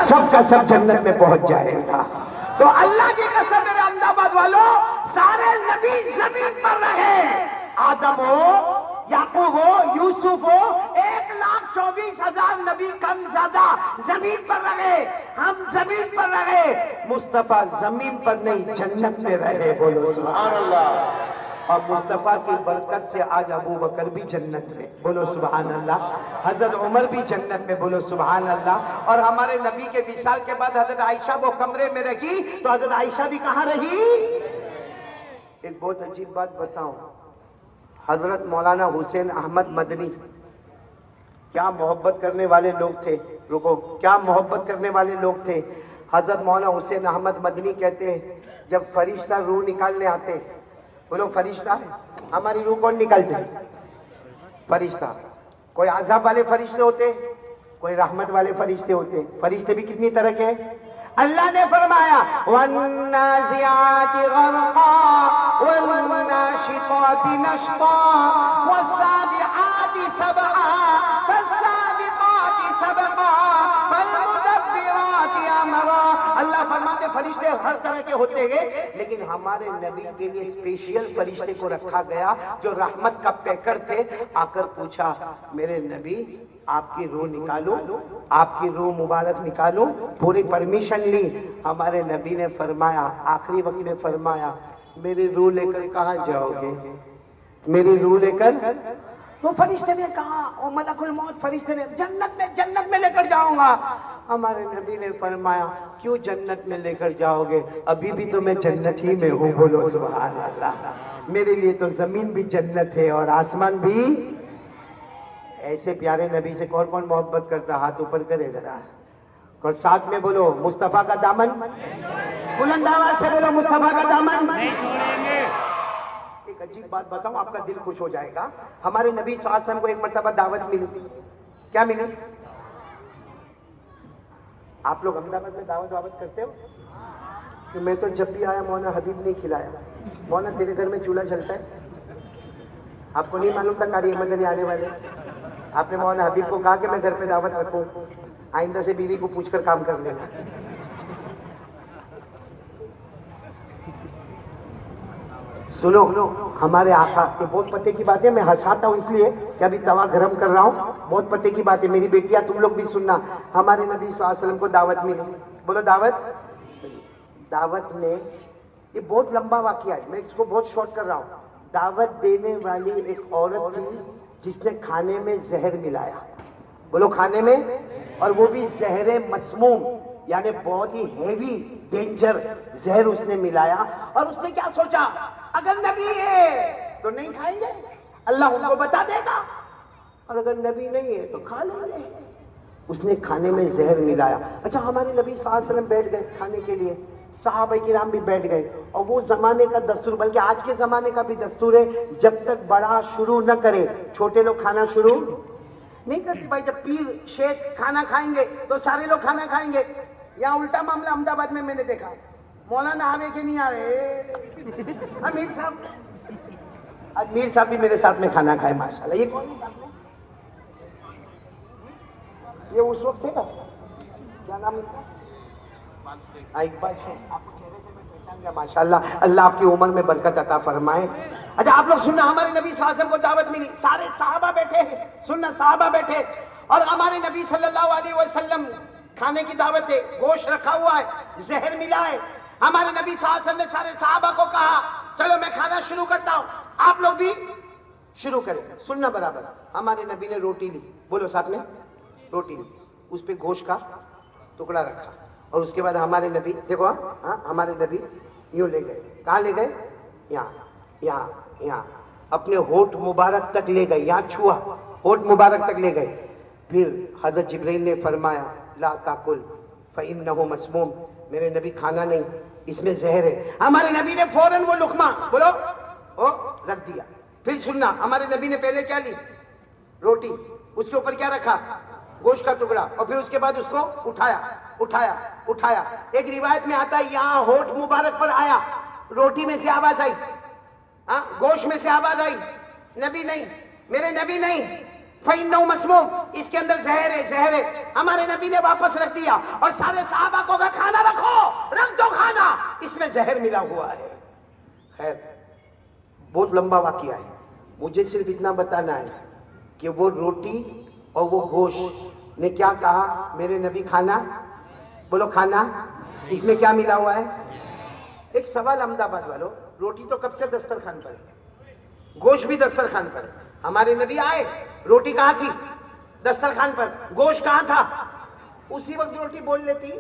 سب کا سب جنت میں پہنچ جائے گا۔ تو اللہ کی قسم میرے احمد آباد والوں، سارے نبی زمین پر رہے، آدم ہو، یعقوب ہو، یوسف ہو، 1,24,000 نبی کم زیادہ زمین پر رہے، ہم زمین پر رہے، مصطفیٰ زمین پر نہیں جنت میں رہے، بولو سبحان اللہ۔ اور مصطفیٰ کی برکت سے آج ابو بکر بھی جنت میں، بولو سبحان اللہ، حضرت عمر بھی جنت میں، بولو سبحان اللہ۔ اور ہمارے نبی کے وصال کے بعد حضرت عائشہ وہ کمرے میں رہی تو حضرت عائشہ بھی کہاں رہی؟ ایک بہت عجیب بات بتاؤں، حضرت مولانا حسین احمد مدنی کیا محبت کرنے والے لوگ تھے، رکو، کیا محبت کرنے والے لوگ تھے۔ حضرت مولانا حسین احمد مدنی کہتے ہیں جب فرشتہ روح نکالنے آتے، بولو فرشتہ، ہماری روح کون نکالتے؟ فرشتہ۔ کوئی عذاب والے فرشتے ہوتے، کوئی رحمت والے فرشتے ہوتے۔ فرشتے بھی کتنی طرح کے ہیں؟ اللہ نے فرمایا وَالنَّازِعَاتِ غَرْقًا وَالنَّاشِطَاتِ نَشْطًا وَالسَّابِحَاتِ سَبْحًا فَالسَّابِقَاتِ سَبْقًا فَالْمُدَبِّرَاتِ أَمْرًا۔ اللہ فرماتے فرشتے ہر طرح کے ہوتے ہیں، لیکن ہمارے نبی کے لیے اسپیشل فرشتے کو رکھا گیا جو رحمت کا پیکر تھے۔ آ کر پوچھا میرے نبی آپ کی روح نکالو، آپ کی روح مبارک نکالو، پوری پرمیشن لی۔ ہمارے نبی نے فرمایا، آخری وقت میں فرمایا میری روح لے کر کہاں جاؤ گے؟ میری روح لے کر؟ وہ فرشتے نے کہا، او ملک الموت فرشتے نے، جنت میں لے کر جاؤں گا۔ ہمارے نبی نے فرمایا کیوں جنت میں لے کر جاؤ گے؟ ابھی بھی تو میں جنت ہی میں ہوں، بولو سبحان اللہ۔ میرے لیے تو زمین بھی جنت ہے اور آسمان بھی۔ ایسے پیارے نبی سے کون کون محبت کرتا؟ ہاتھ اوپر کرے ذرا، اور ساتھ میں بولو مصطفیٰ کا دامن، بلند آواز سے بولو مصطفیٰ کا دامن نہیں چھوڑیں گے۔ ایک عجیب بات بتاؤں، آپ کا دل خوش ہو جائے گا۔ ہمارے نبی صلی اللہ علیہ وسلم کو ایک مرتبہ دعوت ملی۔ کیا ملی؟ آپ لوگ احمد آباد میں دعوت کرتے ہو؟ کہ میں تو جب بھی آیا مولانا حبیب نہیں کھلایا۔ مولانا تیرے گھر میں چولہا جلتا ہے؟ آپ کو نہیں معلوم تھا قاری احمد علی آنے والے؟ آپ نے مولانا حبیب کو کہا کہ میں گھر پہ دعوت رکھوں، آئندہ سے بیوی کو پوچھ کر کام کر لینا۔ سنو ہمارے آقا، یہ بہت پتے کی بات ہے، میں ہنساتا ہوں اس لیے کہ ابھی توا گرم کر رہا ہوں، بہت پتے کی بات ہے، میری بیٹیاں تم لوگ بھی سننا۔ ہمارے نبی صلی اللہ علیہ وسلم کو دعوت ملی، بولو دعوت میں، یہ بہت لمبا واقعہ ہے، میں اس کو بہت شارٹ کر رہا ہوں۔ دعوت دینے والی ایک عورت تھی جس نے کھانے میں زہر ملایا، بولو کھانے میں، اور وہ بھی زہر مسموم، یعنی بہت ہی ہیوی ڈینجر زہر اس نے ملایا۔ اور اس نے کیا سوچا، اگر نبی ہے تو نہیں کھائیں گے، اللہ ان کو بتا دے گا، اور اگر نبی نہیں ہے تو کھا لیں گے۔ اس نے کھانے میں زہر ملایا۔ اچھا ہمارے نبی صلی اللہ علیہ وسلم بیٹھ گئے کھانے کے لیے، صحابہ کرام بھی بیٹھ گئے، اور وہ زمانے کا دستور، بلکہ آج کے زمانے کا بھی دستور ہے، جب تک بڑا شروع نہ کرے چھوٹے لوگ کھانا شروع نہیں کرتے۔ بھائی جب پیر شیخ کھانا کھائیں گے تو سارے لوگ کھانا کھائیں گے۔ یہاں الٹا معاملہ احمد آباد میں نے دیکھا، مولانا آوے کے نہیں آ رہے، امیر صاحب بھی میرے ساتھ میں کھانا کھائے ماشاءاللہ۔ یہ کون ہے؟ یہ اس وقت ہے نا، کیا نام ہے؟ اقبال شیخ، آپ کو چہرے سے میں پہچان گیا ماشاءاللہ، اللہ آپ کی عمر میں برکت عطا فرمائے۔ اچھا آپ لوگ سننا، ہمارے نبی صلی اللہ علیہ وسلم کو دعوت ملی، سارے صحابہ بیٹھے ہیں، سننا صحابہ بیٹھے، اور ہمارے نبی صلی اللہ علیہ وسلم کھانے کی دعوت ہے، گوشت رکھا ہوا ہے، زہر ملا ہے۔ ہمارے نبی صلی اللہ علیہ وسلم نے سارے صحابہ کو کہا چلو میں کھانا شروع کرتا ہوں، آپ لوگ بھی شروع کریں۔ سننا برابر، ہمارے نبی نے روٹی لی، بولو ساتھ میں، روٹی لی، اس پہ گوشت کا ٹکڑا رکھا، اور اس کے بعد ہمارے نبی دیکھو، ہاں ہمارے نبی یوں لے گئے، کہاں لے گئے؟ یہاں اپنے ہونٹ مبارک تک لے گئے، یہاں چھوا، ہونٹ مبارک تک لے گئے۔ پھر حضرت جبرائیل نے فرمایا لا تاکل فإنہ مسموم، میرے نبی کھانا نہیں، اس میں زہر ہے۔ ہمارے نبی نے فوراً وہ لقمہ بولو وہ رکھ دیا۔ پھر سننا، ہمارے نبی نے پہلے کیا لی؟ روٹی، اس کے اوپر کیا رکھا؟ گوشت کا ٹکڑا، اور پھر اس کے بعد اس کو اٹھایا۔ ایک روایت میں آتا ہے یہاں ہونٹ مبارک پر آیا، روٹی میں سے آواز آئی، گوشت میں سے آواز آئی، نبی نہیں، میرے نبی نہیں، فَإِنَّهُ مَسْمُومٌ، اس کے اندر زہر ہے، زہر ہے. ہمارے نبی نے واپس رکھ دیا اور سارے صحابہ کو کہا کھانا رکھو، رکھ دو کھانا، اس میں زہر ملا ہوا ہے. خیر بہت لمبا واقعہ ہے، مجھے صرف اتنا بتانا ہے کہ وہ روٹی اور وہ گوشت نے کیا کہا؟ میرے نبی کھانا، بولو کھانا، اس میں کیا ملا ہوا ہے؟ ایک سوال احمد آباد والوں، روٹی تو کب سے دسترخوان پر ہے، گوشت بھی دسترخوان پر ہے. ہمارے نبی آئے، روٹی کہاں تھی؟ دسترخوان پر. گوشت کہاں تھا؟ اسی وقت روٹی بول لیتی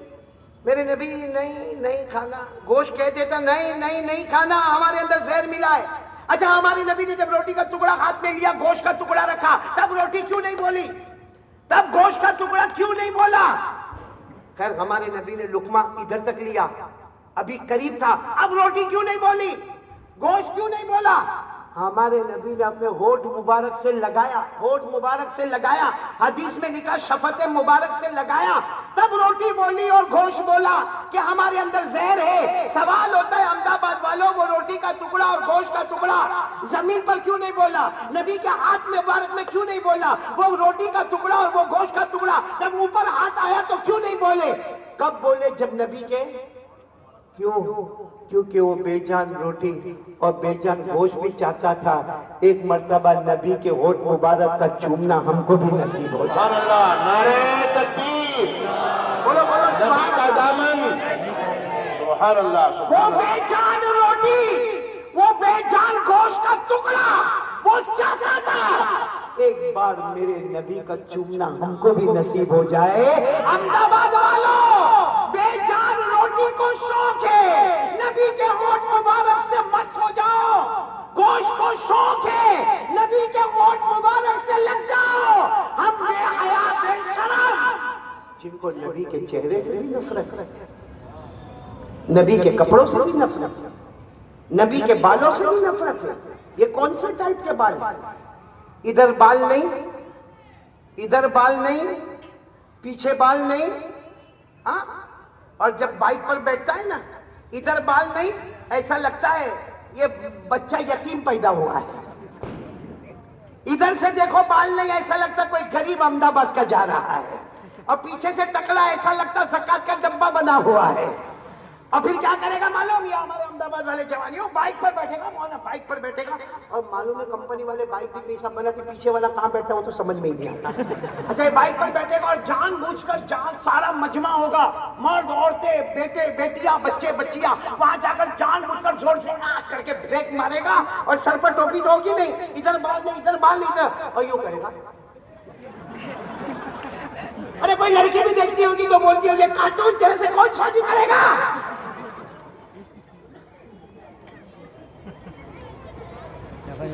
میرے نبی نہیں کھانا، گوشت کہہ دیتا نہیں کھانا، ہمارے اندر زہر ملا ہے. اچھا ہمارے نبی نے جب روٹی کا ٹکڑا ہاتھ میں لیا، گوشت کا ٹکڑا رکھا، تب روٹی کیوں نہیں بولی؟ تب گوشت کا ٹکڑا کیوں نہیں بولا؟ خیر ہمارے نبی نے لقمہ ادھر تک لیا، ابھی قریب تھا، اب روٹی کیوں نہیں بولی؟ گوشت کیوں نہیں بولا؟ ہمارے نبی نے اپنے ہونٹ مبارک سے لگایا، ہونٹ مبارک سے لگایا، حدیث میں لکھا شفت مبارک سے لگایا، تب روٹی بولی اور گوشت بولا کہ ہمارے اندر زہر ہے. سوال ہوتا ہے احمد آباد والوں، وہ روٹی کا ٹکڑا اور گوشت کا ٹکڑا زمین پر کیوں نہیں بولا؟ نبی کے ہاتھ مبارک میں کیوں نہیں بولا؟ وہ روٹی کا ٹکڑا اور وہ گوشت کا ٹکڑا جب اوپر ہاتھ آیا تو کیوں نہیں بولے؟ کب بولے؟ جب نبی کے کیوں؟ کیونکہ وہ بے جان روٹی اور بے جان گوشت بھی چاہتا تھا ایک مرتبہ نبی کے ہونٹ مبارک کا چومنا ہم کو بھی نصیب ہو جائے. سبحان اللہ، نعرہ تکبیر، بولو بولو نبی سبحان کا اللہ. دامن، سبحان اللہ، وہ سبحان بے اللہ. جان روٹی، وہ بے جان گوشت کا ٹکڑا وہ چاہتا تھا ایک بار میرے نبی کا چومنا ہم کو بھی نصیب ہو جائے. احمد آباد والوں، بے جان روٹی کو شوق ہے نبی کے ہونٹ مبارک سے مس ہو جاؤ، گوشت کو شوق ہے نبی کے ہونٹ مبارک سے لگ جاؤ. ہم بے حیا بے شرم جن کو نبی کے چہرے سے بھی نفرت ہے، نبی کے کپڑوں سے بھی نفرت ہے، نبی کے بالوں سے بھی نفرت ہے. یہ کون سے ٹائپ کے بال ہیں؟ ادھر بال نہیں، ادھر بال نہیں، پیچھے بال نہیں، ہاں؟ اور جب بائک پر بیٹھتا ہے نا، ادھر بال نہیں، ایسا لگتا ہے یہ بچہ یتیم پیدا ہوا ہے. ادھر سے دیکھو بال نہیں، ایسا لگتا کوئی غریب احمد آباد کا جا رہا ہے. اور پیچھے سے ٹکلا، ایسا لگتا زکات کا ڈبہ بنا ہوا ہے. اور پھر کیا کرے گا معلوم؟ یہ ہمارے احمد آباد والے جوانیوں بائک پر بیٹھے گا، مولانا بائک پر بیٹھے گا، اور معلوم ہے کمپنی والے بائک بھی ایسا بنا کہ پیچھے والا کہاں بیٹھتا ہے وہ تو سمجھ میں ہی نہیں آتا. اچھا یہ بائک پر بیٹھے گا اور جان بوجھ کر جان سارا مجمع ہوگا، مرد عورتیں بیٹے بیٹیاں بچے بچیاں، وہاں جا کر جان بوجھ کر زور سے آگ کر کے بریک مارے گا، اور سر پر ٹوپی تو ہوگی نہیں، ادھر بال نہیں ادھر بال نہیں ادھر، اور یوں کرے گا. ارے کوئی لڑکی بھی دیکھتی ہوگی تو بولتی ہوگی کارٹون تیرے سے کون شادی کرے گا؟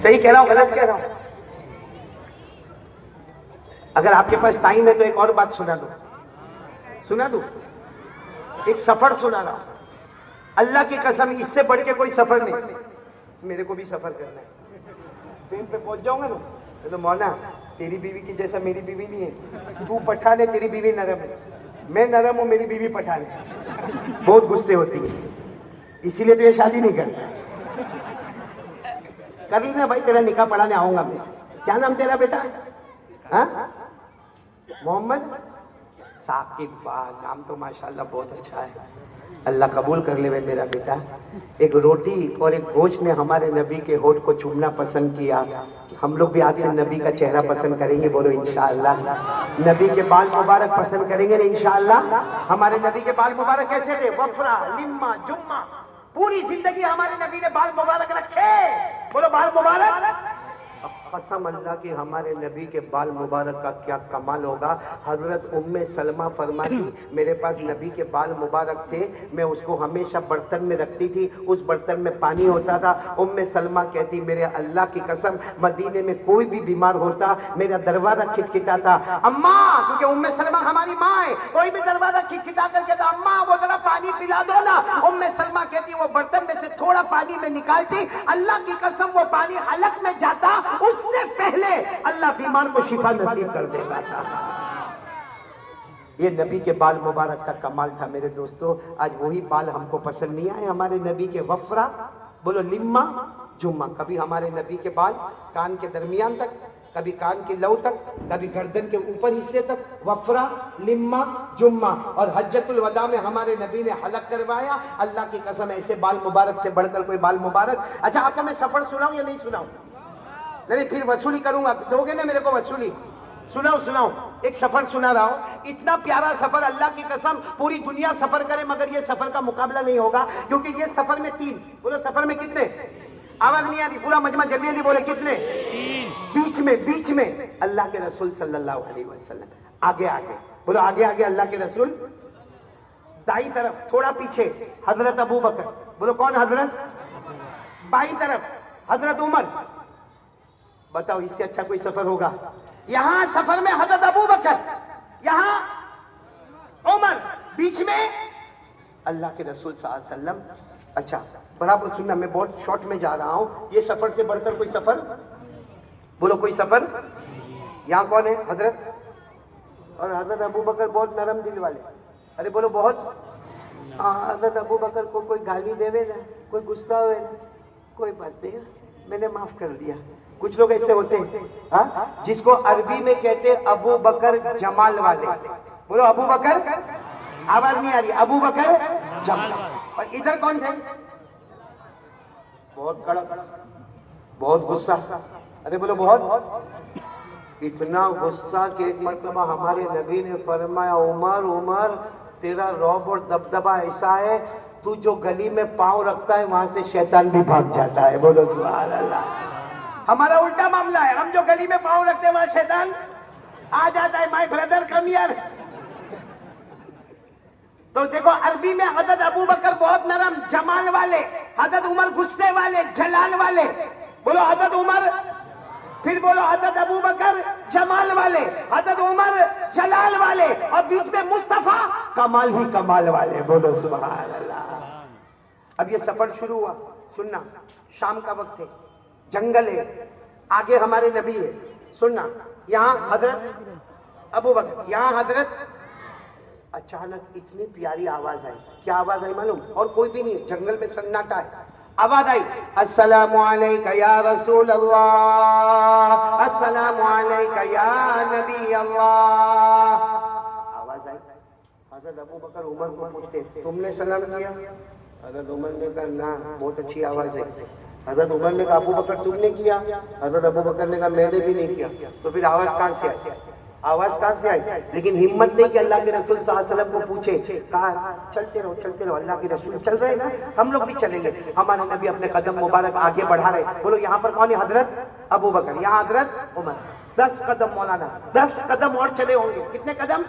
صحیح کہہ رہا ہوں غلط کہہ رہا ہوں؟ اگر آپ کے پاس ٹائم ہے تو ایک اور بات سنا دوں، ایک سفر سنا رہا ہوں. اللہ کی قسم اس سے بڑھ کے کوئی سفر نہیں. میرے کو بھی سفر کرنا ہے، ٹرین پہ پہنچ جاؤں گا نا تو مولانا تیری بیوی کی جیسا میری بیوی نہیں ہے، تو پٹھان ہے تیری بیوی نرم ہے، میں نرم ہوں میری بیوی پٹھان ہے، بہت غصے ہوتی ہے، اسی لیے تو یہ شادی نہیں کرتا. کر لینا بھائی، تیرا نکاح پڑھانے آؤں گا میں. کیا نام تیرا بیٹا؟ ہاں محمد ثاقب. نام تو ماشاءاللہ بہت اچھا ہے، اللہ قبول کر لے میرا بیٹا. ایک روٹی اور ایک گوشت نے ہمارے نبی کے ہونٹ کو چومنا پسند کیا. ہم لوگ بھی آج سے نبی کا چہرہ پسند کریں گے، بولو انشاءاللہ. نبی کے بال مبارک پسند کریں گے انشاءاللہ. ہمارے نبی کے بال مبارک کیسے تھے؟ وفرا لما جمہ، پوری زندگی ہمارے نبی نے بال مبارک رکھے، بولو بال مبارک. قسم اللہ کی ہمارے نبی کے بال مبارک کا کیا کمال ہوگا. حضرت ام سلمہ فرماتی میرے پاس نبی کے بال مبارک تھے، میں اس کو ہمیشہ برتن میں رکھتی تھی، اس برتن میں پانی ہوتا تھا. ام سلمہ کہتی میرے اللہ کی قسم مدینے میں کوئی بھی بیمار ہوتا میرا دروازہ کھٹکھٹاتا. اماں، کیونکہ ام سلمہ ہماری ماں ہے، کوئی بھی دروازہ کھٹکھٹا کر کہتا اماں وہ ذرا پانی پلا دو نا. ام سلمہ کہتی وہ برتن میں سے تھوڑا پانی میں نکالتی، اللہ کی قسم وہ پانی حلق میں جاتا، اس سے پہلے اللہ بیمار کو شفا نصیب کر دیتا تھا. یہ نبی کے بال مبارک کا کمال تھا میرے دوستو. آج وہی بال ہم کو پسند نہیں آئے ہمارے نبی کے. وفرا بولو لما جمعہ. کبھی ہمارے نبی کے بال کان کے درمیان تک، کبھی کان کی لو تک، کبھی گردن کے اوپر حصے تک، وفرا، لما، جمہ، اور حجۃ الوداع میں ہمارے نبی نے حلق کروایا. اللہ کی قسم ایسے بال مبارک سے بڑھ کر کوئی بال مبارک. اچھا آپ کو میں سفر سناؤں یا نہیں سناؤں؟ نہیں پھر وصولی کروں گا، دو گے نا میرے کو وصولی؟ سناؤ ایک سفر سنا رہا ہوں. اتنا پیارا سفر، اللہ کی قسم پوری دنیا سفر کرے مگر یہ سفر کا مقابلہ نہیں ہوگا، کیونکہ یہ سفر میں 3، بولو سفر میں کتنے؟ آواز نہیں آتی، پورا مجمع جلدی جلدی بولے کتنے؟ 3. بیچ میں اللہ کے رسول صلی اللہ علیہ وسلم، آگے بولو آگے اللہ کے رسول، دائیں طرف تھوڑا پیچھے حضرت ابو بکر، بولو کون حضرت؟ بائیں طرف حضرت عمر. بتاؤ اس سے اچھا کوئی سفر ہوگا؟ یہاں سفر میں حضرت ابو بکر، یہاں عمر، بیچ میں اللہ کے رسول صلی اللہ علیہ وسلم. اچھا برابر سننا، میں بہت شارٹ میں جا رہا ہوں. یہ سفر سے بڑھ کر کوئی سفر؟ بولو کوئی سفر؟ یہاں کون ہے؟ حضرت، اور حضرت ابو بکر بہت نرم دل والے. ارے بولو بہت. حضرت ابو بکر کو کوئی گالی دے نا، کوئی غصہ ہوئے نا، کوئی بات نہیں، میں نے معاف کر دیا. کچھ لوگ ایسے ہوتے ہیں جس کو عربی میں کہتے ہیں ابو بکر جمال والے. بولو ابو بکر، آواز نہیں آ رہی، ابو بکر جمال. اور ادھر کون تھے؟ بہت کڑک، بہت غصہ. ارے بولو بہت. اتنا غصہ کہ ایک مرتبہ ہمارے نبی نے فرمایا عمر تیرا رعب اور دبدبہ ایسا ہے، تو جو گلی میں پاؤں رکھتا ہے وہاں سے شیطان بھی بھاگ جاتا ہے. بولو سبحان اللہ. ہمارا الٹا معاملہ ہے، ہم جو گلی میں پاؤں رکھتے ہیں وہاں شیطان آ جاتا ہے. My brother come here. تو دیکھو عربی میں حضرت ابو بکر بہت نرم جمال والے، حضرت عمر غصے والے جلال والے. بولو حضرت عمر، پھر بولو حضرت ابو بکر جمال والے، حضرت عمر جلال والے، اور بیچ میں مصطفیٰ کمال ہی کمال والے. بولو سبحان اللہ. اب یہ سفر شروع ہوا، سننا، شام کا وقت ہے، جنگل ہے، آگے ہمارے نبی ہے. سننا، یہاں حضرت ابو بکر، یہاں حضرت. اچانک اتنی پیاری آواز آئی. کیا آواز آئی معلوم؟ اور کوئی بھی نہیں، جنگل میں سناٹا ہے. آواز آئی، السلام علیکہ یا رسول اللہ، السلام علیکہ یا نبی اللہ. آواز آئی. حضرت ابو بکر عمر کو پوچھتے تم نے سلام کیا؟ حضرت عمر نے کہا نہ. بہت اچھی آواز ہے. حضرت عمر نے کہا ابو بکر تم نے کیا؟ حضرت ابو بکر نے کہا میں نے بھی نہیں کیا. تو پھر آواز کہاں سے آئی؟ آواز کہاں سے آئی؟ لیکن ہمت نہیں کہ اللہ کے رسول صلی اللہ علیہ وسلم کو پوچھے. کہا چلتے رہو، اللہ کے رسول چل رہے نا، ہم لوگ بھی چلیں گے. ہمارے نبی اپنے قدم مبارک آگے بڑھا رہے. بولو یہاں پر کون ہے؟ حضرت ابو بکر، یہاں حضرت عمر. 10 قدم مولانا، 10 قدم اور چلے ہوں گے. کتنے قدم؟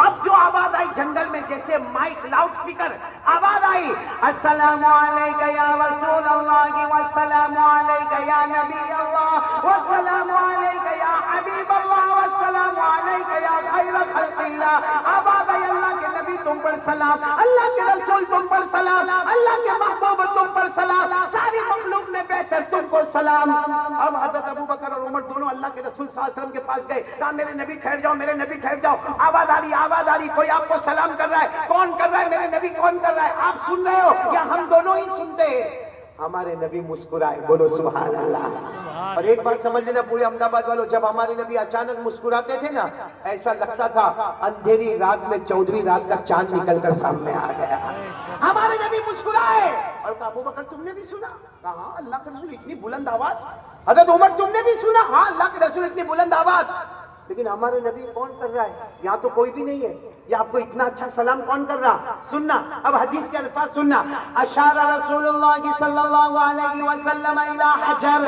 اب جو آواز آئی جنگل میں، جیسے مائک لاؤڈ سپیکر آواز آئی، السلام علیکہ یا رسول اللہ والسلام علیکہ یا نبی اللہ والسلام علیکہ یا حبیب اللہ والسلام علیکہ یا خیر خلق اللہ. آواز آئی اللہ کے نبی تم پر سلام، اللہ کے رسول تم پر سلام، اللہ کے محبوب تم پر سلام، ساری مخلوق میں بہتر تم کو سلام. اب حضرت ابو بکر اور عمر دونوں اللہ کے رسول صلی اللہ علیہ وسلم کے پاس گئے. کہا میرے نبی ٹھہر جاؤ، میرے نبی ٹھہر جاؤ. آواز آ رہی، کوئی آپ کو سلام کر رہا ہے. کون کر رہا ہے؟ میرے نبی کون کر رہا ہے؟ آپ سن رہے ہو یا ہم دونوں ہی سنتے ہیں؟ ہمارے نبی مسکرائے. بولو سبحان اللہ. اور ایک بات سمجھ لینا پورے احمد آباد والوں، جب ہمارے نبی اچانک مسکراتے تھے نا، ایسا لگتا تھا اندھیری رات میں 14ویں رات کا چاند نکل کر سامنے آ گیا. ہمارے نبی مسکرائے اور کہا ابو بکر تم نے بھی سنا؟ کہا اللہ کے رسول اتنی بلند آواز. حضرت عمر تم نے بھی سنا؟ ہاں اللہ کے رسول اتنی بلند آواز. لیکن ہمارے نبی کون کر رہا ہے؟ یہاں تو کوئی بھی نہیں ہے. یہ آپ کو اتنا اچھا سلام کون کر رہا؟ سننا، اب حدیث کے الفاظ سننا. اشار رسول اللہ صلی اللہ علیہ وسلم الى حجر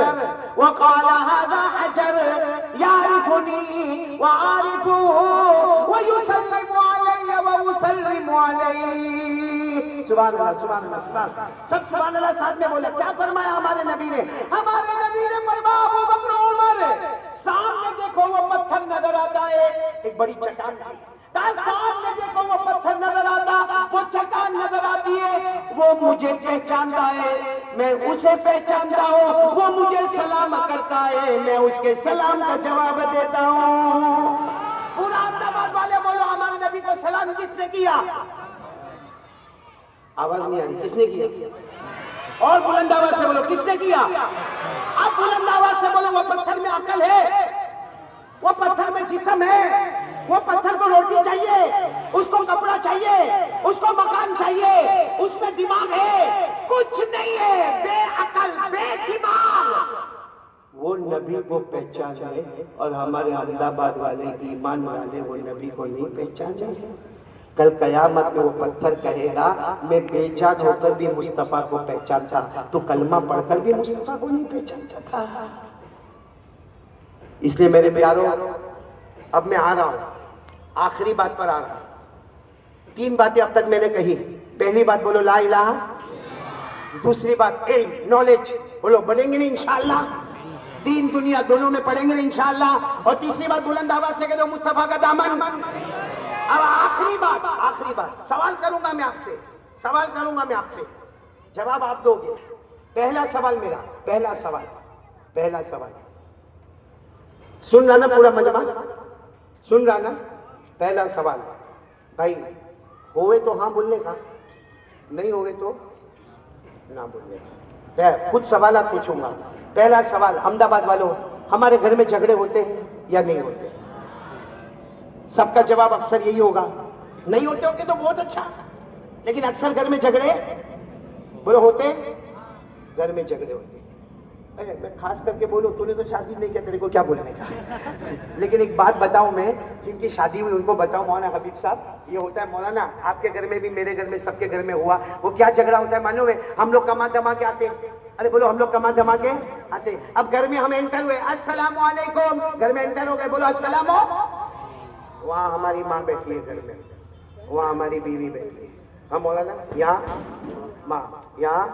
وقال هذا حجر يعرفني واعرفه ويسلم علي واسلم عليه. سبحان اللہ، سبحان اللہ، سبحان اللہ. سب سبحان اللہ ساتھ میں بولا. کیا فرمایا ہمارے نبی نے؟ ہمارے نبی نے فرمایا ابو بکر عمر سامنے دیکھو وہ پتھر نظر آتا ہے، ایک بڑی چٹان تھی. سامنے دیکھو وہ پتھر نظر آتا، وہ چٹان نظر آتی ہے. وہ مجھے پہچانتا ہے، میں اسے پہچانتا ہوں. وہ مجھے سلام کرتا ہے، میں اس کے سلام کا جواب دیتا ہوں. پورا احمد آباد والے بولو ہمارے نبی کو سلام کس نے کیا؟ آواز نہیں آ رہی. کس نے کیا؟ اور بلند آواز سے بولو کس نے کیا؟ اب بلند آواز سے بولو وہ پتھر میں عقل ہے. وہ پتھر میں جسم ہے، وہ پتھر کو روٹی چاہیے، اس کو کپڑا چاہیے، اس کو مکان چاہیے، اس میں دماغ ہے، کچھ نہیں ہے، بے عقل بے دماغ. وہ نبی کو پہچانے اور ہمارے احمد آباد والے ایمان والے وہ نبی کو نہیں پہچانے. کل قیامت میں وہ پتھر کہے گا میں بے جان ہو کر بھی مصطفیٰ کو پہچانتا، تو کلمہ پڑھ کر بھی مصطفیٰ کو نہیں پہچانتا تھا. اس لیے میرے پیاروں، اب میں آ رہا ہوں، آخری بات پر آ رہا ہوں. 3 باتیں اب تک میں نے کہی. پہلی بات بولو لا الہ، دوسری بات علم نالج، بولو بڑھیں گے نہیں انشاءاللہ، دین دنیا دونوں میں پڑھیں گے نہیں انشاءاللہ، اور تیسری بات بلند آواز سے کہہ دو مصطفیٰ کا دامن. اب آخری بات سوال کروں گا میں آپ سے، جواب آپ دو گے. پہلا سوال میرا، پہلا سوال سن رہا نا پورا مجمع، سن رہا نا؟ پہلا سوال بھائی، ہوئے تو ہاں بولنے کا، نہیں ہوئے تو نہ بولنے کا. کچھ سوالات پوچھوں گا. پہلا سوال، احمد آباد والوں، ہمارے گھر میں جھگڑے ہوتے ہیں یا نہیں ہوتے؟ سب کا جواب اکثر یہی ہوگا، نہیں ہوتے ہوگے تو بہت اچھا، لیکن اکثر گھر میں جھگڑے بولو ہوتے، گھر میں جھگڑے ہوتے. میں خاص کر کے بولوں، تو نے تو شادی نہیں کیا، تیرے کو کیا بولنے کا. لیکن ایک بات بتاؤں، میں جن کی شادی ہوئی ان کو بتاؤں، مولانا حبیب صاحب، یہ ہوتا ہے مولانا، آپ کے گھر میں بھی میرے گھر میں سب کے گھر میں ہوا. وہ کیا جھگڑا ہوتا ہے معلوم ہے؟ ہم لوگ کما دما کے آتے، ارے بولو ہم لوگ کما دما کے آتے. اب گھر میں ہم انٹر ہوئے، السلام علیکم، گھر میں انٹر ہو گئے، بولو السلام. وہاں ہماری ماں بیٹھی ہے گھر میں، وہاں ہماری بیوی بیٹھی ہے. ہم مولانا یہاں ماں، یہاں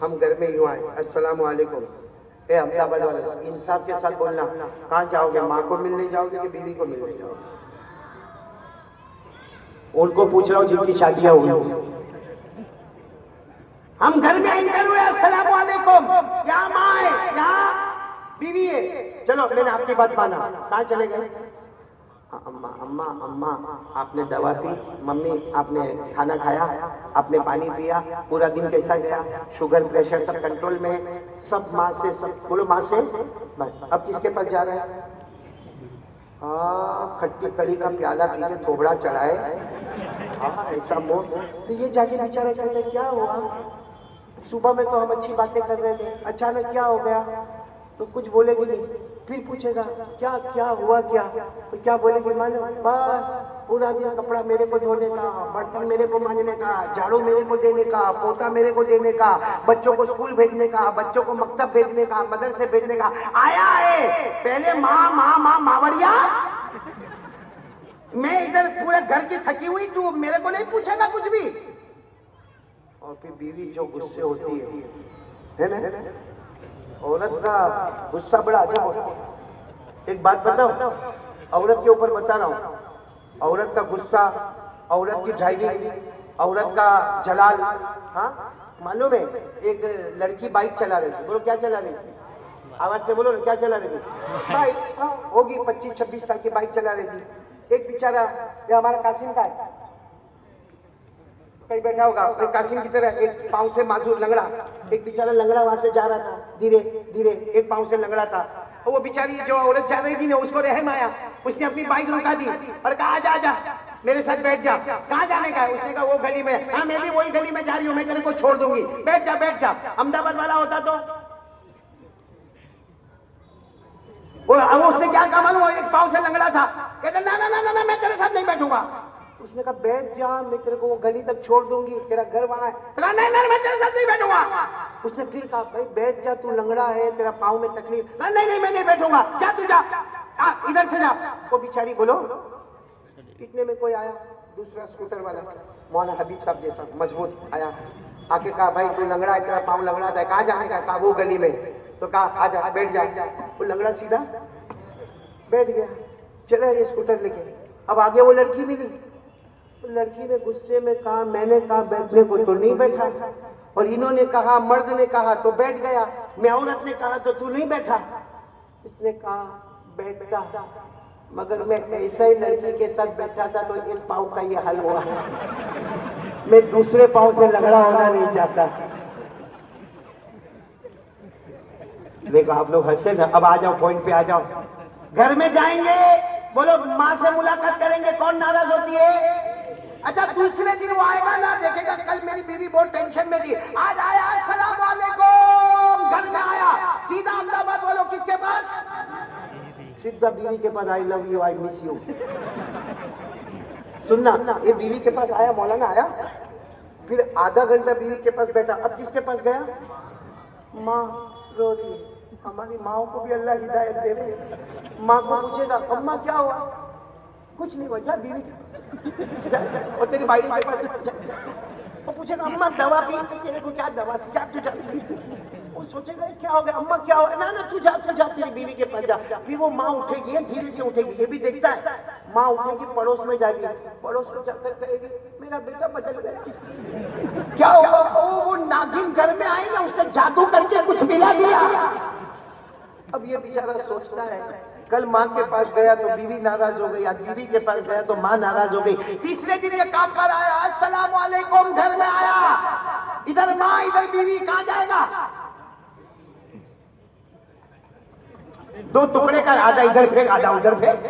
ہم گھر میں یوں آئے، السلام علیکم. اے احمد آباد والے، انصاف کے ساتھ بولنا، کہاں جاؤ گے؟ ماں کو ملنے جاؤ گے کہ بیوی کو ملنے جاؤ گے؟ ان کو پوچھ رہا ہوں جن کی شادیاں ہوئی. ہم گھر میں انٹر ہوئے، السلام علیکم، یہاں ماں ہے، یہاں بیوی ہے. چلو میں نے آپ کی بات مانا، کہاں چلے گئے؟ اماں آپ نے دوا پی، ممی آپ نے کھانا کھایا، آپ نے پانی پیا، پورا دن کیسا گیا؟ شوگر پریشر سب کنٹرول میں، سب ماں سے، سب بولو ماں سے. بس اب کس کے پاس جا رہے ہیں؟ کھٹی کڑی کا پیالہ پی کے تھوبڑا چڑھائے، ایسا موت. تو یہ جا کے بیچارہ کہتے کیا ہوا؟ صبح میں تو ہم اچھی باتیں کر رہے تھے، اچانک کیا ہو گیا؟ تو کچھ بولے گی نہیں. پھر پوچھے گا کیا ہوا کیا؟ تو کیا بولے گی معلوم؟ بس پورا دن کپڑا میرے کو دھونے کا، برتن میرے کو مانجنے کا، جھاڑو میرے کو دینے کا، پوتا میرے کو دینے کا، بچوں کو اسکول بھیجنے کا، بچوں کو مکتب بھیجنے کا، مدرسے بھیجنے کا. آیا ہے پہلے ماں ماوڑیا، میں ادھر پورے گھر کی تھکی ہوئی، تو میرے کو نہیں پوچھے گا کچھ بھی. اور پھر بیوی جو غصے ہوتی ہے نا، عورت کا غصہ بڑا عجب ہوتا ہے. ایک بات بتاؤ، عورت کے اوپر بتا رہا ہوں، عورت کا غصہ، عورت کی ڈرائیونگ، عورت کا جلال. ہاں معلوم ہے، ایک لڑکی بائک چلا رہی تھی، بولو کیا چلا رہی تھی؟ آواز سے بولو کیا چلا رہی تھی؟ بائک. ہوگی 25-26 سال کی بائک چلا رہی تھی. ایک بیچارہ، یہ ہمارا قاسم کا ہے، کہیں بیٹھا ہوگا، ایک قاسم کی طرح ایک پاؤں سے معذور لنگڑا، ایک بیچارہ لنگڑا وہاں سے جا رہا تھا، دھیرے ایک پاؤں سے لنگڑا تھا. وہ بیچاری جو عورت جا رہی تھی نا، اس کو رحم آیا، اس نے اپنی بائک رکا دی اور کہا آجا میرے ساتھ بیٹھ جا. کہاں جانے کا ہے؟ اس نے کہا وہ گلی میں. ہاں میں بھی وہی گلی میں جا رہی ہوں، میں تیرے کو چھوڑ دوں گی، بیٹھ جا. احمد آباد والا ہوتا تو اس نے کیا کہا معلوم؟ وہ ایک پاؤں سے لنگڑا تھا، کہتا نا میں تیرے ساتھ نہیں بیٹھوں گا. اس نے کہا بیٹھ جا، میں تیرے کو وہ گلی تک چھوڑ دوں گی، تیرا گھر وہاں ہے. نہیں میں تیرے ساتھ نہیں بیٹھوں گا. اس نے پھر کہا بھائی بیٹھ جا، تو لنگڑا ہے، تیرا پاؤں میں تکلیف. نہیں میں نہیں بیٹھوں گا، جا تو جا، ادھر سے جا. وہ بیچاری بولو، اتنے میں کوئی آیا، دوسرا اسکوٹر والا، مولانا حبیب صاحب جیسا مضبوط آیا، آ کے کہا بھائی تو لنگڑا ہے، تیرا پاؤں لنگڑا تھا، کہاں جانے کا؟ کہا وہ گلی میں. تو کہا آجا بیٹھ جا. وہ لنگڑا سیدھا بیٹھ گیا، چلا یہ اسکوٹر لے کے. اب آگے وہ لڑکی ملی، لڑکی نے غصے میں کہا میں نے کہا بیٹھنے کو تو نہیں بیٹھا، اور انہوں نے کہا، مرد نے کہا تو بیٹھ گیا، میں عورت نے کہا تو نہیں بیٹھا. اس نے کہا بیٹھتا، مگر میں ایسا ہی لڑکی کے ساتھ بیٹھا تھا تو ایک پاؤں کا یہ حل ہوا، میں دوسرے پاؤں سے لنگڑا ہونا نہیں چاہتا. دیکھو آپ لوگ ہنسے نا. اب آ جاؤ پوائنٹ پہ آ جاؤ. گھر میں جائیں گے بولو ماں سے ملاقات کریں گے کون ناراض ہوتی ہے؟ اچھا دوسرے دن وہ آئے گا نا دیکھے گا کل میری بیوی بہت ٹینشن میں تھی آج آیا السلام علیکم گھر میں آیا سیدھا احمد آباد والوں کس کے پاس سیدھا بیوی کے پاس آئی love you I miss you سننا یہ بیوی کے پاس آیا مولانا آیا پھر آدھا گھنٹہ بیوی کے پاس بیٹھا اب کس کے پاس گیا ماں رو رہی ہے ہماری ماؤں کو بھی اللہ ہدایت دے رہے ماں کو پوچھے گا اماں کیا ہوا کچھ نہیں ہوا جا بیوی کے اور تیری بھائی کے پاس وہ پوچھے گا اماں دوا پی تیرے کو کیا دوا کیا تجھے وہ سوچے گا کیا ہو گیا اماں کیا ہو گیا نا تو جا تیری بیوی کے پاس جا پھر وہ ماں اٹھے گی دھیرے سے اٹھے گی یہ بھی دیکھتا ہے ماں اٹھے گی پڑوس میں جائے گی پڑوس میں جا کر کہے گی میرا بیٹا بدل گیا کیا ہوا وہ ناگن گھر میں آئی نا اس نے جادو کر کے کچھ ملا دیا اب یہ بیچارہ سوچتا ہے کل ماں کے پاس گیا تو بیوی ناراض ہو گئی آج بیوی کے پاس گیا تو ماں ناراض ہو گئی تیسرے دن یہ کام پر آیا السلام علیکم گھر میں آیا ادھر ماں ادھر بیوی کہاں جائے گا دو ٹکڑے کر آدھا ادھر پھینک آدھا ادھر پھینک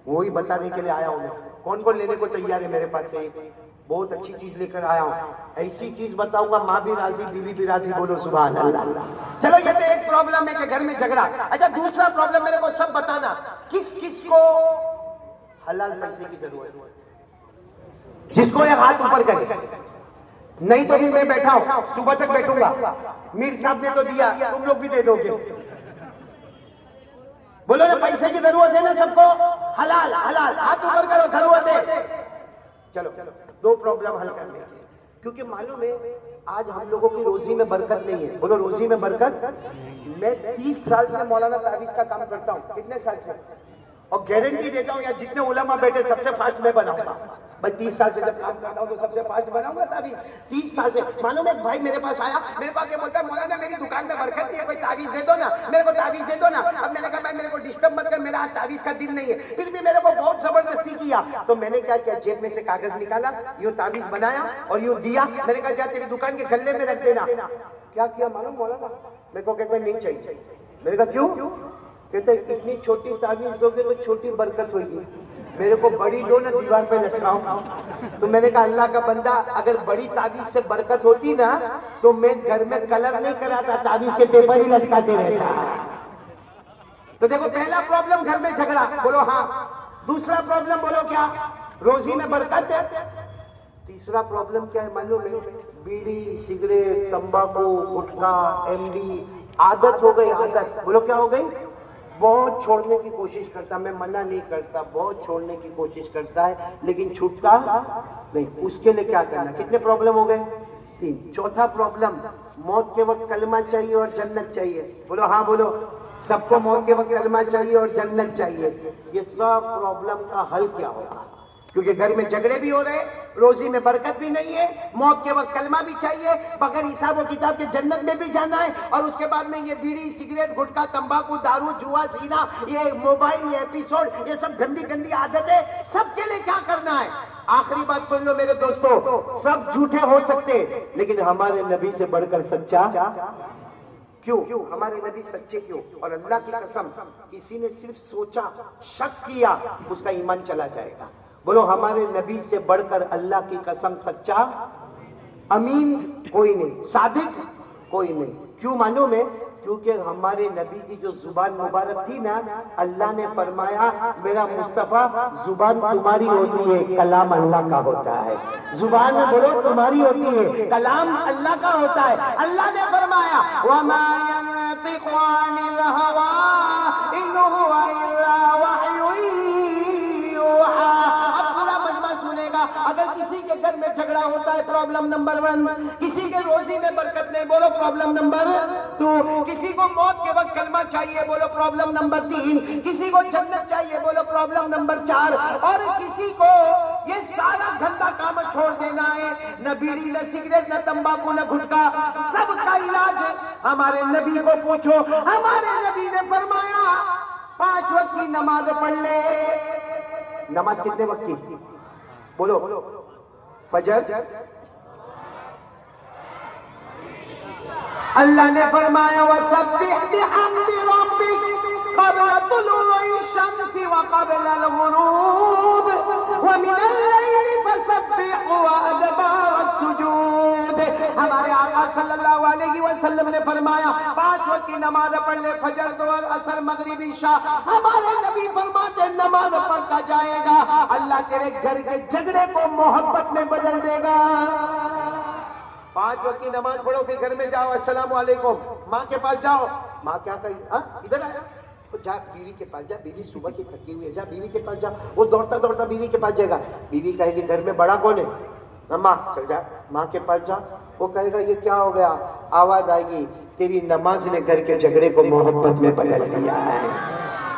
وہی بتانے کے لیے آیا ہوں کون کون لینے کو تیار ہے میرے پاس سے بہت اچھی چیز لے کر آیا ہوں ایسی چیز بتاؤں گا ماں بھی راضی بیوی بھی راضی بولو سبحان اللہ چلو یہ تو ایک پرابلم ہے کہ گھر میں جھگڑا اچھا دوسرا پرابلم میرے کو سب بتانا کس کس کو حلال پیسے کی ضرورت ہے جس کو یہ ہاتھ اوپر کرے نہیں تو پھر میں بیٹھا ہوں صبح تک بیٹھوں گا میر صاحب نے تو دیا تم لوگ بھی دے دو گے بولو نا پیسے کی ضرورت ہے نا سب کو حلال حلال ہاتھ اوپر کرو ضرورت ہے چلو دو پرابلم حل کرنے کی کیونکہ معلوم ہے آج ہم لوگوں کی روزی میں برکت نہیں ہے بولو روزی میں برکت میں 30 سال سے مولانا تعویذ کا کام کرتا ہوں کتنے سال سے اور گارنٹی دیتا ہوں یا جتنے علماء بیٹھے سب سے فاسٹ میں بناؤں گا بھائی 30 سال سے جب کام کرتا ہوں تو سب سے فاسٹ بناؤں گا تعویذ 30 سال سے معلوم ایک بھائی میرے پاس آیا میرے کو آگے بولتا ہے مولانا میری دکان میں برکت نہیں ہے کوئی تعویذ دے دو نا میرے کو تعویذ دے دو نا اب میں نے کہا بھائی میرے کو ڈسٹرب مت کر میرا تعویذ کا دن نہیں ہے پھر بھی میرے کو بہت زبردستی کیا تو میں نے کیا کیا جیب میں سے کاغذ نکالا یوں تعویذ بنایا اور یوں دیا میں نے کہا جا تیری دکان کے گلے میں رکھ دینا کیا کیا معلوم مولانا میرے کو کہتے نہیں چاہیے میں نے کہا کیوں کہتے اتنی چھوٹی تعویذ دو گے تو چھوٹی برکت ہوگی میرے کو بڑی دو نا دیوار پہ لٹکاؤ تو میں نے کہا اللہ کا بندہ اگر بڑی تعویذ سے برکت ہوتی نا تو میں گھر میں کلر نہیں کراتا تعویذ کے پیپر ہی لٹکاتے رہتا تو دیکھو پہلا پرابلم گھر میں جھگڑا بولو ہاں دوسرا پرابلم بولو کیا روزی میں برکت ہے تیسرا پرابلم کیا ہے معلوم ہے بیڑی سگریٹ تمباکو گٹکا ایم ڈی عادت ہو گئی عادت بولو کیا ہو گئی بہت چھوڑنے کی کوشش کرتا میں منع نہیں کرتا بہت چھوڑنے کی کوشش کرتا ہے لیکن چھوٹتا نہیں اس کے لیے کیا کرنا کتنے پرابلم ہو گئے 3 چوتھا پرابلم موت کے وقت کلمہ چاہیے اور جنت چاہیے بولو ہاں بولو سب کو موت کے وقت کلمہ چاہیے اور جنت چاہیے یہ سب پرابلم کا حل کیا ہوگا کیونکہ گھر میں جھگڑے بھی ہو رہے روزی میں برکت بھی نہیں ہے موت کے وقت کلمہ بھی چاہیے بغیر حساب و کتاب کے جنت میں بھی جانا ہے اور اس کے بعد میں یہ بیڑی سگریٹ گٹکا تمباکو دارو جوا سینا یہ موبائل یہ ایپیسوڈ یہ سب گندی گندی عادتیں سب کے لیے کیا کرنا ہے آخری بات سن لو میرے دوستو سب جھوٹے ہو سکتے لیکن ہمارے نبی سے بڑھ کر سچا کیوں ہمارے نبی سچے کیوں اور اللہ کی قسم کسی نے صرف سوچا شک کیا اس کا ایمان چلا جائے گا بولو ہمارے نبی سے بڑھ کر اللہ کی قسم سچا امین کوئی نہیں صادق کوئی نہیں کیوں معلوم ہے کیونکہ ہمارے نبی کی جو زبان مبارک تھی نا اللہ نے فرمایا میرا مصطفیٰ زبان تمہاری ہوتی ہے کلام اللہ کا ہوتا ہے زبان بولو تمہاری ہوتی ہے کلام اللہ کا ہوتا ہے اللہ نے فرمایا وما ينطق عن الهوى ان هو الا وحي يوحى سنے گا اگر کسی کے گھر میں جھگڑا ہوتا ہے پرابلم نمبر 1 کسی کے روزی میں برکت نہیں بولو پرابلم نمبر 2 کسی کو موت کے وقت کلمہ چاہیے بولو پرابلم نمبر 3 کسی کو جنت چاہیے بولو پرابلم نمبر 4 اور کسی کو یہ سارا گندا کام چھوڑ دینا ہے نہ بیڑی نہ سگریٹ نہ تمباکو نہ گٹکا سب کا علاج ہمارے نبی کو پوچھو ہمارے نبی نے فرمایا 5 وقت کی نماز پڑھ لے نماز کتنے وقت کی بولو فجر اللہ نے فرمایا وَسَبِّحْ بِحَمْدِ رَبِّكَ قبل طلوع الشمس وقبل الغروب ومن الليل فسبح وأدبار السجود. ہمارے آقا صلی اللہ علیہ وسلم نے فرمایا 5 وقت کی نماز پڑھ لے، فجر، ظہر، عصر، مغرب، عشاء. ہمارے نبی فرماتے نماز پڑھتا جائے گا، اللہ تیرے گھر کے جھگڑے کو محبت میں بدل دے گا. 5 وقت کی نماز پڑھو، پھر گھر میں جاؤ، السلام علیکم، ماں کے پاس جاؤ، ماں کیا کہی، ادھر آیا، جا بیوی کے پاس جا، بیوی صبح کی تھکی ہوئی ہے، جا بیوی کے پاس جا. وہ دوڑتا دوڑتا بیوی کے پاس جائے گا، بیوی کہے گی گھر میں بڑا کون ہے، ماں، چل جا ماں کے پاس جا. وہ کہے گا یہ کیا ہو گیا، آواز آئے گی تیری نماز نے گھر کے جھگڑے کو محبت میں بدل دیا ہے.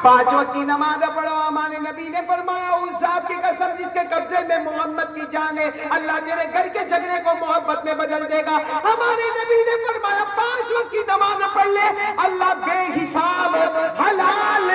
5 وقت کی نماز پڑھو. ہمارے نبی نے فرمایا اس ذات کی قسم جس کے قبضے میں محمد کی جان ہے، اللہ تیرے گھر کے جھگڑے کو محبت میں بدل دے گا. ہمارے نبی نے فرمایا 5 وقت کی نماز پڑھ لے، اللہ بے حساب حلال